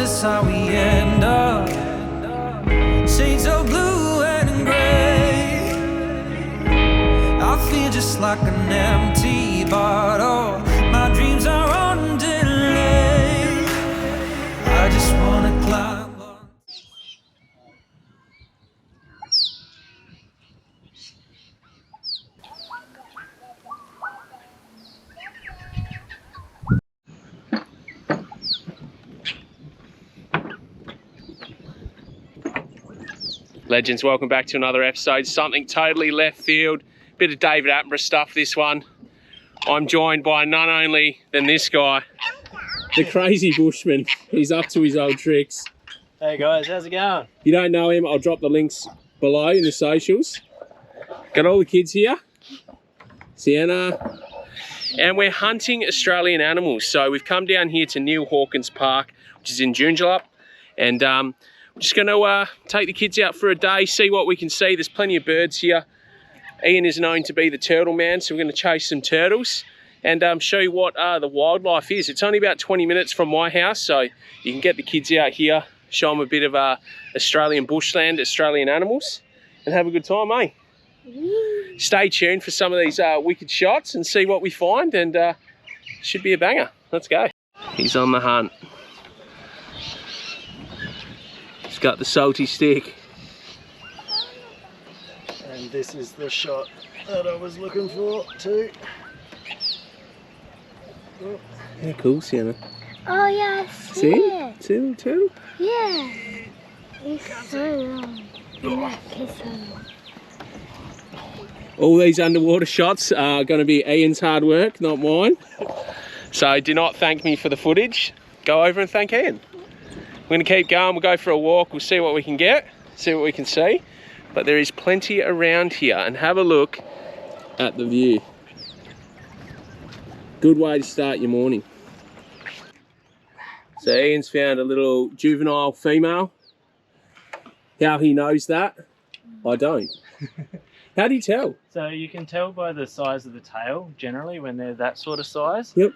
this how we end up? Shades of blue and gray. I feel just like an empty bottle. My dreams are on delay. I just wanna climb. Legends, welcome back to another episode. Something totally left field. Bit of David Attenborough stuff, this one. I'm joined by none only than this guy, the Crazy Bushman. He's up to his old tricks. Hey guys, how's it going? If you don't know him, I'll drop the links below in the socials. Got all the kids here. Sienna. And we're hunting Australian animals. So we've come down here to Neil Hawkins Park, which is in Joondalup. And we're just going to take the kids out for a day, see what we can see. There's plenty of birds here. Ian is known to be the turtle man, so we're going to chase some turtles and show you what the wildlife is. It's only about 20 minutes from my house, so you can get the kids out here, show them a bit of Australian bushland, Australian animals, and have a good time, eh? Stay tuned for some of these wicked shots and see what we find, and should be a banger. Let's go. He's on the hunt. He's got the salty stick. And this is the shot that I was looking for too. Oh. Yeah, cool, Sienna. Oh yeah, I see it. See a little turtle? Yeah. It's so long. The neck is so long. All these underwater shots are going to be Ian's hard work, not mine. So do not thank me for the footage. Go over and thank Ian. We're going to keep going, we'll go for a walk, we'll see what we can get, see what we can see. But there is plenty around here, and have a look at the view. Good way to start your morning. So Ian's found a little juvenile female. How he knows that, I don't. How do you tell? So you can tell by the size of the tail, generally, when they're that sort of size. Yep.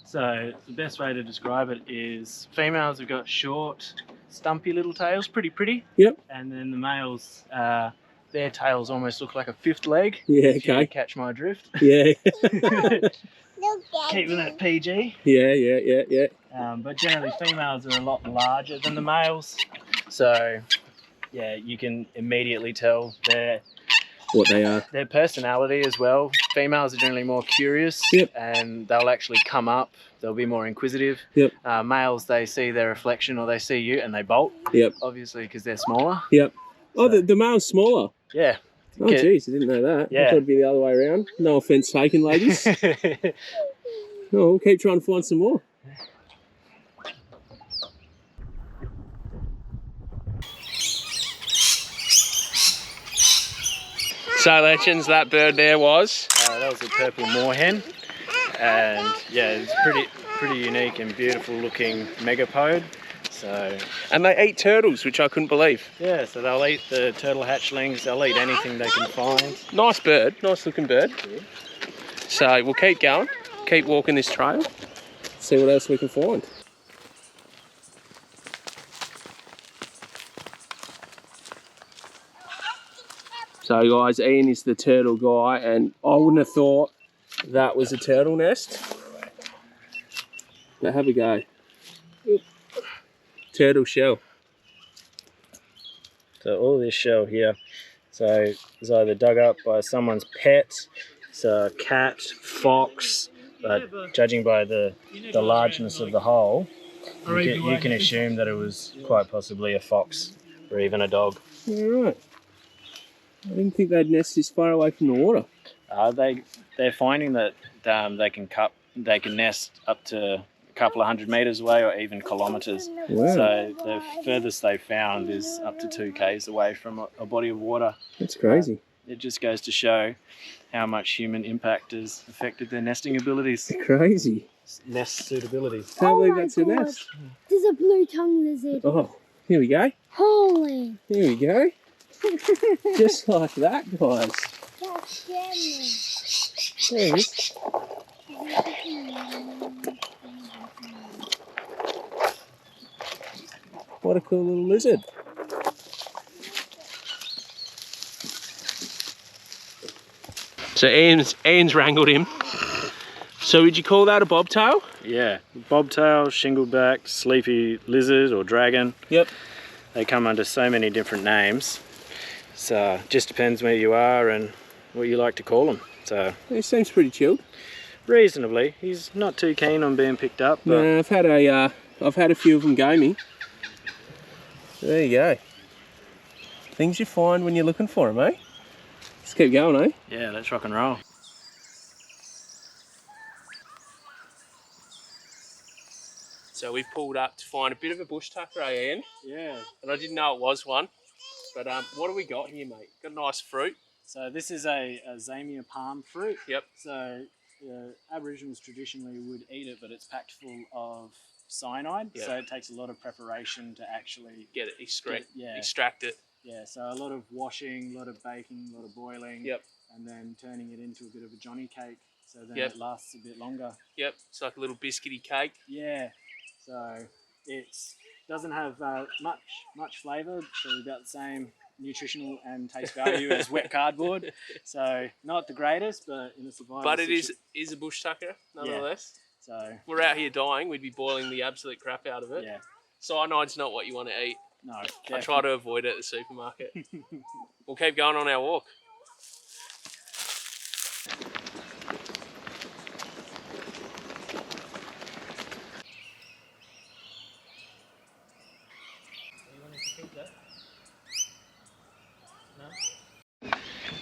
So the best way to describe it is females have got short, stumpy little tails, pretty. Yep. And then the males, their tails almost look like a fifth leg. Yeah, If you okay. catch my drift. Yeah. Keeping that PG. Yeah. But generally females are a lot larger than the males. So yeah, you can immediately tell What they are. their personality as well. Females are generally more curious. Yep. And they'll actually come up. They'll be more inquisitive. Yep. Males, they see their reflection or they see you and they bolt. Yep. Obviously, because they're smaller. Yep. Oh, So- the male's smaller. Yeah. Oh, jeez, I didn't know that. Yeah. I thought it'd be the other way around. No offence taken, ladies. No, we'll keep trying to find some more. So, Legends, that bird there was? That was a purple moorhen. And yeah, it's pretty unique and beautiful looking megapode. So And they eat turtles, which I couldn't believe. yeah, so they'll eat the turtle hatchlings, they'll eat anything they can find. Nice bird, nice looking bird. So we'll keep going, keep walking this trail, see what else we can find. So guys, Ian is the turtle guy, and I wouldn't have thought that was a turtle nest. But have a go. Turtle shell. So all this shell here, so it's either dug up by someone's pet, so a cat, fox, but judging by the largeness of the hole, you can assume that it was quite possibly a fox or even a dog. All right. I didn't think they'd nest this far away from the water. They're finding that they can nest up to a couple of 100 metres away or even kilometres. Wow. So the furthest they've found is up to 2 k's away from a body of water. That's crazy. It just goes to show how much human impact has affected their nesting abilities, Crazy. nest suitability. Can't believe my that's a God. nest. There's a blue tongue lizard. Oh, here we go. Holy. Here we go. Just like that, guys. That's scary. There he is. What a cool little lizard. So Ian's wrangled him. So would you call that a bobtail? Yeah, bobtail, shingleback, sleepy lizard or dragon. Yep. They come under so many different names. So just depends where you are and what you like to call them. So He seems pretty chilled. reasonably, he's not too keen on being picked up. But No, I've had a few of them go me. There you go. Things you find when you're looking for them, eh? Let's keep going, eh? yeah, let's rock and roll. So we've pulled up to find a bit of a bush tucker, eh, Ian? Yeah. And I didn't know it was one. But what do we got here, mate? Got a nice fruit. So this is a Zamia palm fruit. Yep. So Aboriginals traditionally would eat it, but it's packed full of cyanide. Yep. So it takes a lot of preparation to actually Get it, yeah. extract it. Yeah, so a lot of washing, a lot of baking, a lot of boiling. Yep. And then turning it into a bit of a Johnny cake, so then Yep. it lasts a bit longer. Yep, it's like a little biscuity cake. Yeah, so it doesn't have much flavour, so about the same nutritional and taste value as wet cardboard. So not the greatest, but in a survival But it is a bush tucker, nonetheless. So If we're out here dying, we'd be boiling the absolute crap out of it. yeah, Cyanide's not what you want to eat. no. I try to avoid it at the supermarket. We'll keep going on our walk.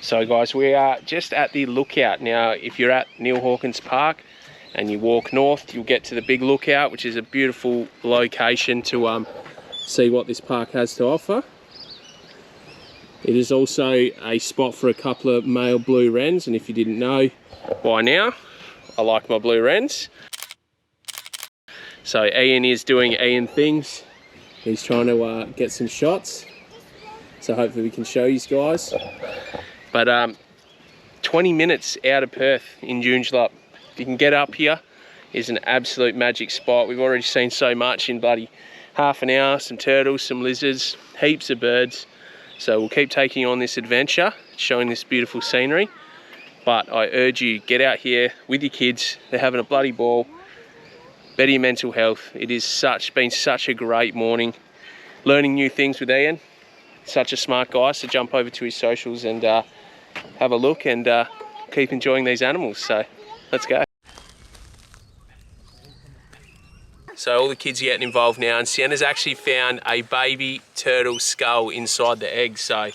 So guys, we are just at the lookout. Now, if you're at Neil Hawkins Park and you walk north, you'll get to the big lookout, which is a beautiful location to see what this park has to offer. It is also a spot for a couple of male blue wrens, and if you didn't know by now, I like my blue wrens. So Ian is doing Ian things. He's trying to get some shots. So hopefully we can show you guys. But 20 minutes out of Perth in Joondalup. If you can get up here, is an absolute magic spot. We've already seen so much in bloody half an hour. Some turtles, some lizards, heaps of birds. So we'll keep taking on this adventure, showing this beautiful scenery. But I urge you, get out here with your kids. They're having a bloody ball. Better your mental health. It is been such a great morning. Learning new things with Ian. Such a smart guy, so jump over to his socials and have a look and keep enjoying these animals. So let's go. So all the kids are getting involved now, and Sienna's actually found a baby turtle skull inside the egg. So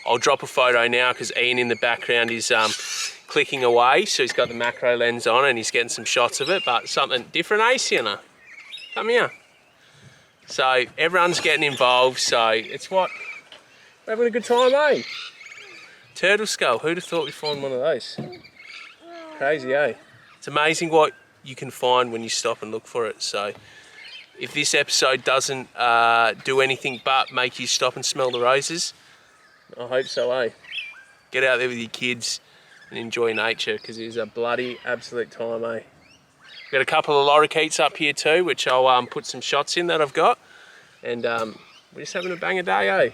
I'll drop a photo now because Ian in the background is clicking away. So he's got the macro lens on and he's getting some shots of it, but something different, eh, Sienna? Come here. So everyone's getting involved. So it's what? We're having a good time, eh? Turtle skull, who'd have thought we'd find one of those? Crazy, eh? It's amazing what you can find when you stop and look for it. So if this episode doesn't do anything but make you stop and smell the roses, I hope so, eh? Get out there with your kids and enjoy nature, because it is a bloody absolute time, eh? We've got a couple of lorikeets up here too, which I'll put some shots in that I've got. And we're just having a banger day, eh?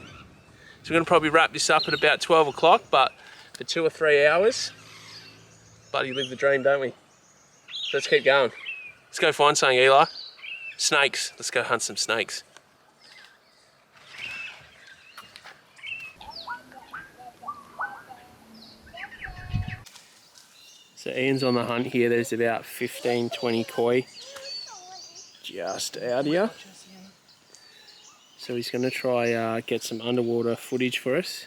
So we're going to probably wrap this up at about 12 o'clock, but for 2 or 3 hours, bloody live the dream, don't we? So let's keep going. Let's go find something, Eli. Snakes. Let's go hunt some snakes. So Ian's on the hunt here. There's about 15, 20 koi just out here. So he's going to try get some underwater footage for us.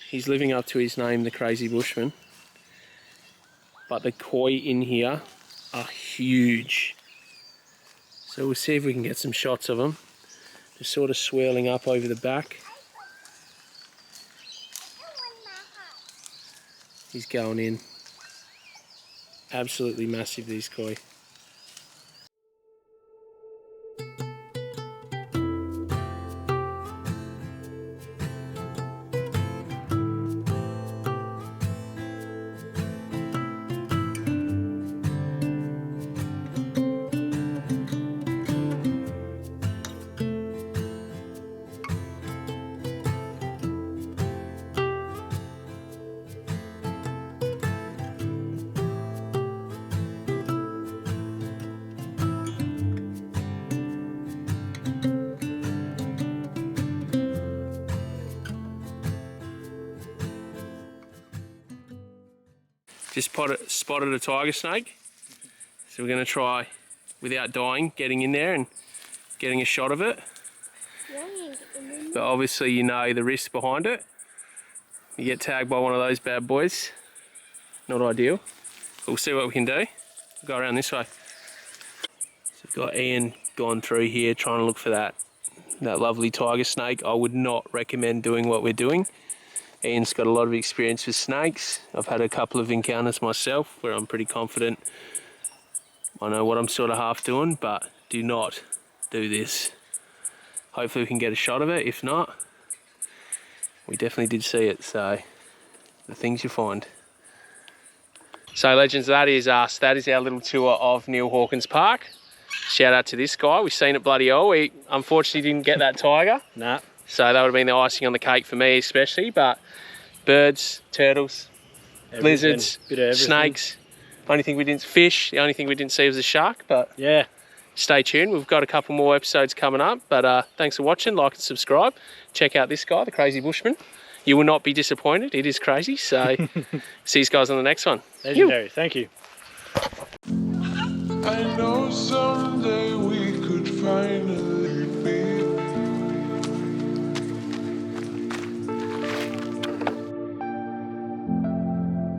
He's living up to his name, the Crazy Bushman. But the koi in here are huge. So we'll see if we can get some shots of them. They're sort of swirling up over the back. He's going in. Absolutely massive, these koi. just spotted a tiger snake. So we're going to try, without dying, getting in there and getting a shot of it. But obviously you know the risk behind it. You get tagged by one of those bad boys. Not ideal. We'll see what we can do. We'll go around this way. So we've got Ian gone through here trying to look for that lovely tiger snake. I would not recommend doing what we're doing. Ian's got a lot of experience with snakes. I've had a couple of encounters myself where I'm pretty confident I know what I'm sort of half doing, but do not do this. Hopefully we can get a shot of it. If not, we definitely did see it, so the things you find. So legends, that is us. That is our little tour of Neil Hawkins Park. Shout out to this guy. We've seen it bloody all. We unfortunately didn't get that tiger. Nah. So that would have been the icing on the cake for me especially, but birds, turtles, lizards, snakes. Only thing we didn't fish, the only thing we didn't see was a shark, but yeah. Stay tuned. We've got a couple more episodes coming up, but thanks for watching. Like and subscribe. Check out this guy, the Crazy Bushman. You will not be disappointed. It is crazy. So see you guys on the next one. Legendary. Thank you. I know someday we could finally be.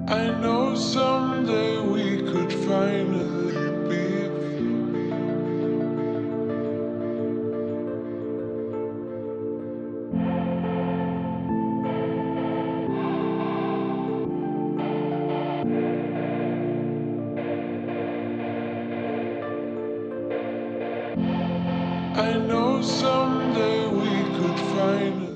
I know someday we could finally be. I know someday we could find